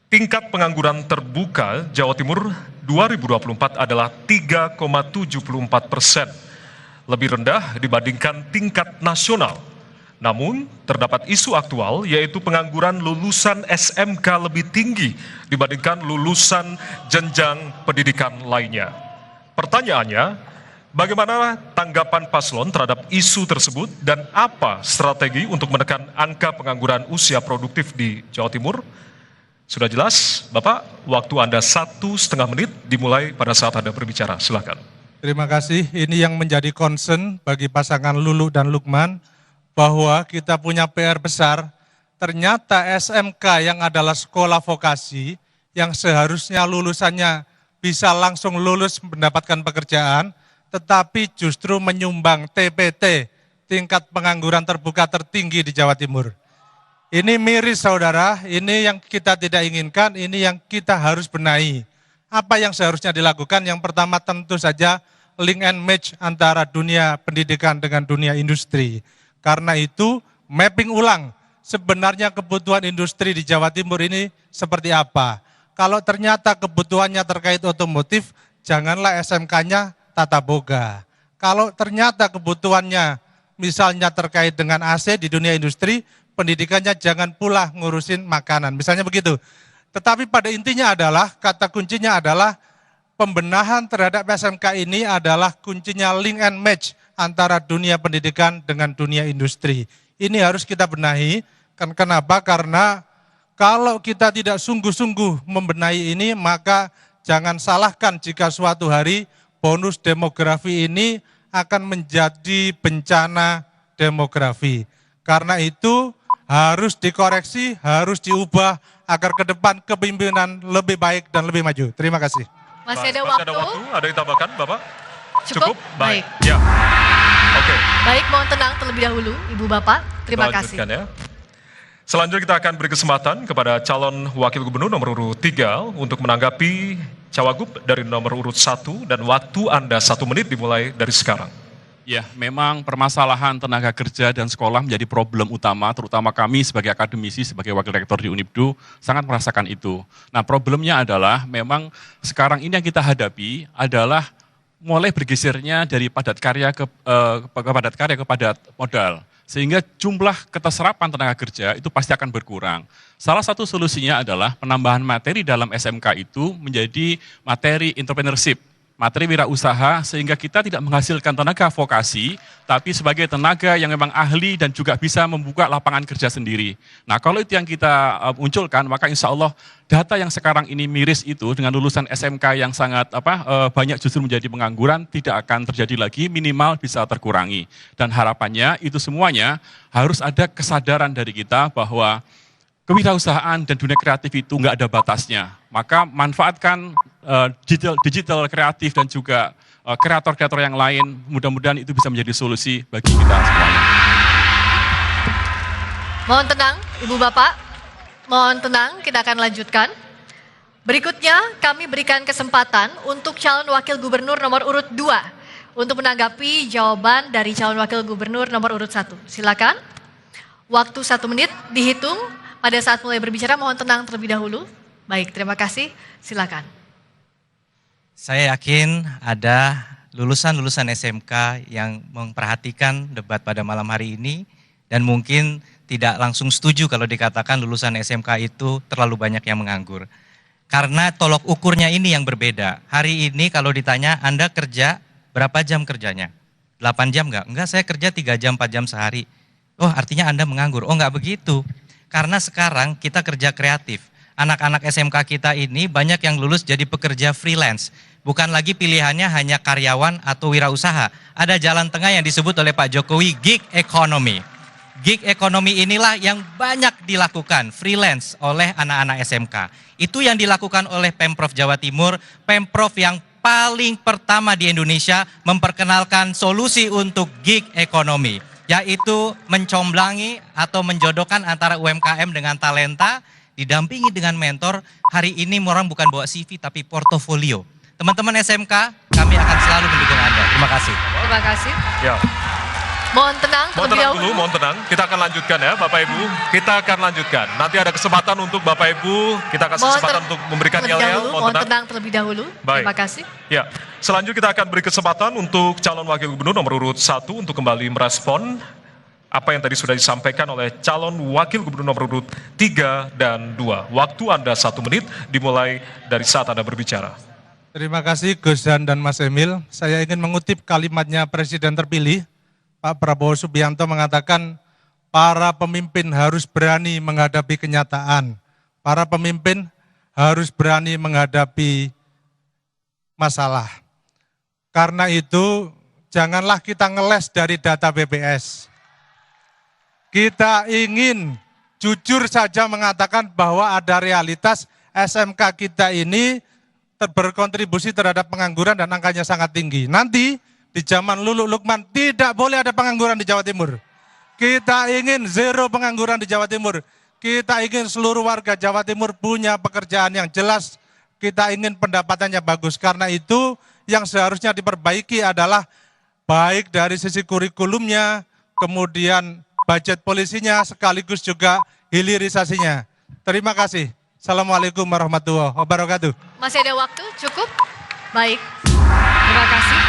Tingkat pengangguran terbuka Jawa Timur 2024 adalah 3,74%, lebih rendah dibandingkan tingkat nasional. Namun, terdapat isu aktual yaitu pengangguran lulusan SMK lebih tinggi dibandingkan lulusan jenjang pendidikan lainnya. Pertanyaannya, bagaimana tanggapan paslon terhadap isu tersebut dan apa strategi untuk menekan angka pengangguran usia produktif di Jawa Timur? Sudah jelas, Bapak, waktu Anda 1,5 menit dimulai pada saat Anda berbicara. Silakan. Terima kasih. Ini yang menjadi concern bagi pasangan Lulu dan Lukman, bahwa kita punya PR besar. Ternyata SMK yang adalah sekolah vokasi, yang seharusnya lulusannya bisa langsung lulus mendapatkan pekerjaan, tetapi justru menyumbang TPT, tingkat pengangguran terbuka tertinggi di Jawa Timur. Ini miris saudara, ini yang kita tidak inginkan, ini yang kita harus benahi. Apa yang seharusnya dilakukan? Yang pertama tentu saja link and match antara dunia pendidikan dengan dunia industri. Karena itu mapping ulang sebenarnya kebutuhan industri di Jawa Timur ini seperti apa. Kalau ternyata kebutuhannya terkait otomotif, janganlah SMK-nya tata boga. Kalau ternyata kebutuhannya misalnya terkait dengan AC di dunia industri, pendidikannya jangan pula ngurusin makanan, misalnya begitu. Tetapi pada intinya adalah, kata kuncinya adalah pembenahan terhadap SMK ini adalah kuncinya link and match antara dunia pendidikan dengan dunia industri. Ini harus kita benahi, kenapa? Karena kalau kita tidak sungguh-sungguh membenahi ini, maka jangan salahkan jika suatu hari bonus demografi ini akan menjadi bencana demografi. Karena itu harus dikoreksi, harus diubah agar ke depan kepemimpinan lebih baik dan lebih maju. Terima kasih. Masih ada waktu. Ada yang tambahkan, Bapak? Cukup? Baik. Ya. Oke. Baik, mohon tenang terlebih dahulu, Ibu Bapak. Terima kasih. Ya. Selanjutnya kita akan beri kesempatan kepada calon wakil gubernur nomor urut 3 untuk menanggapi cawagup dari nomor urut 1 dan waktu Anda 1 menit dimulai dari sekarang. Ya, memang permasalahan tenaga kerja dan sekolah menjadi problem utama, terutama kami sebagai akademisi, sebagai wakil rektor di Unibdu, sangat merasakan itu. Nah, problemnya adalah memang sekarang ini yang kita hadapi adalah mulai bergesernya dari padat karya ke padat modal. Sehingga jumlah keterserapan tenaga kerja itu pasti akan berkurang. Salah satu solusinya adalah penambahan materi dalam SMK itu menjadi materi entrepreneurship, materi wirausaha, sehingga kita tidak menghasilkan tenaga vokasi, tapi sebagai tenaga yang memang ahli dan juga bisa membuka lapangan kerja sendiri. Nah, kalau itu yang kita munculkan, maka insya Allah data yang sekarang ini miris itu dengan lulusan SMK yang sangat banyak justru menjadi pengangguran tidak akan terjadi lagi, minimal bisa terkurangi. Dan harapannya itu semuanya harus ada kesadaran dari kita bahwa kewirausahaan dan dunia kreatif itu nggak ada batasnya. Maka manfaatkan digital kreatif dan juga kreator-kreator yang lain, mudah-mudahan itu bisa menjadi solusi bagi kita semuanya. Mohon tenang, Ibu Bapak. Mohon tenang, kita akan lanjutkan. Berikutnya kami berikan kesempatan untuk calon wakil gubernur nomor urut 2 untuk menanggapi jawaban dari calon wakil gubernur nomor urut 1. Silakan. Waktu 1 menit dihitung pada saat mulai berbicara, mohon tenang terlebih dahulu. Baik, terima kasih. Silakan. Saya yakin ada lulusan-lulusan SMK yang memperhatikan debat pada malam hari ini dan mungkin tidak langsung setuju kalau dikatakan lulusan SMK itu terlalu banyak yang menganggur. Karena tolok ukurnya ini yang berbeda. Hari ini kalau ditanya Anda kerja berapa jam kerjanya? 8 jam enggak? Enggak, saya kerja 3 jam, 4 jam sehari. Oh, artinya Anda menganggur. Oh, enggak begitu. Karena sekarang kita kerja kreatif. Anak-anak SMK kita ini banyak yang lulus jadi pekerja freelance. Bukan lagi pilihannya hanya karyawan atau wirausaha. Ada jalan tengah yang disebut oleh Pak Jokowi gig economy. Gig economy inilah yang banyak dilakukan freelance oleh anak-anak SMK. Itu yang dilakukan oleh Pemprov Jawa Timur, Pemprov yang paling pertama di Indonesia memperkenalkan solusi untuk gig economy, yaitu mencomblangi atau menjodohkan antara UMKM dengan talenta, didampingi dengan mentor. Hari ini orang bukan bawa CV tapi portofolio. Teman-teman SMK, kami akan selalu mendukung Anda. Terima kasih. Terima kasih. Ya. Mohon tenang Mohon terlebih tenang dahulu. dulu, mohon tenang. Kita akan lanjutkan ya Bapak Ibu. Kita akan lanjutkan. Nanti ada kesempatan untuk Bapak Ibu, kita kasih kesempatan untuk memberikan terlebih yel-yel. dahulu, mohon tenang terlebih dahulu. Baik. Terima kasih. Ya, selanjutnya kita akan beri kesempatan untuk calon wakil gubernur nomor urut 1 untuk kembali merespon apa yang tadi sudah disampaikan oleh calon wakil gubernur nomor urut 3 dan 2. Waktu Anda 1 menit dimulai dari saat Anda berbicara. Terima kasih Gus dan Mas Emil. Saya ingin mengutip kalimatnya Presiden terpilih, Pak Prabowo Subianto mengatakan, para pemimpin harus berani menghadapi kenyataan. Para pemimpin harus berani menghadapi masalah. Karena itu, janganlah kita ngeles dari data BPS. Kita ingin jujur saja mengatakan bahwa ada realitas SMK kita ini berkontribusi terhadap pengangguran dan angkanya sangat tinggi. Nanti di zaman Lulu Lukman tidak boleh ada pengangguran di Jawa Timur. Kita ingin zero pengangguran di Jawa Timur. Kita ingin seluruh warga Jawa Timur punya pekerjaan yang jelas. Kita ingin pendapatannya bagus. Karena itu yang seharusnya diperbaiki adalah baik dari sisi kurikulumnya, kemudian budget polisinya, sekaligus juga hilirisasinya. Terima kasih. Assalamualaikum warahmatullahi wabarakatuh. Masih ada waktu, cukup? Baik, terima kasih.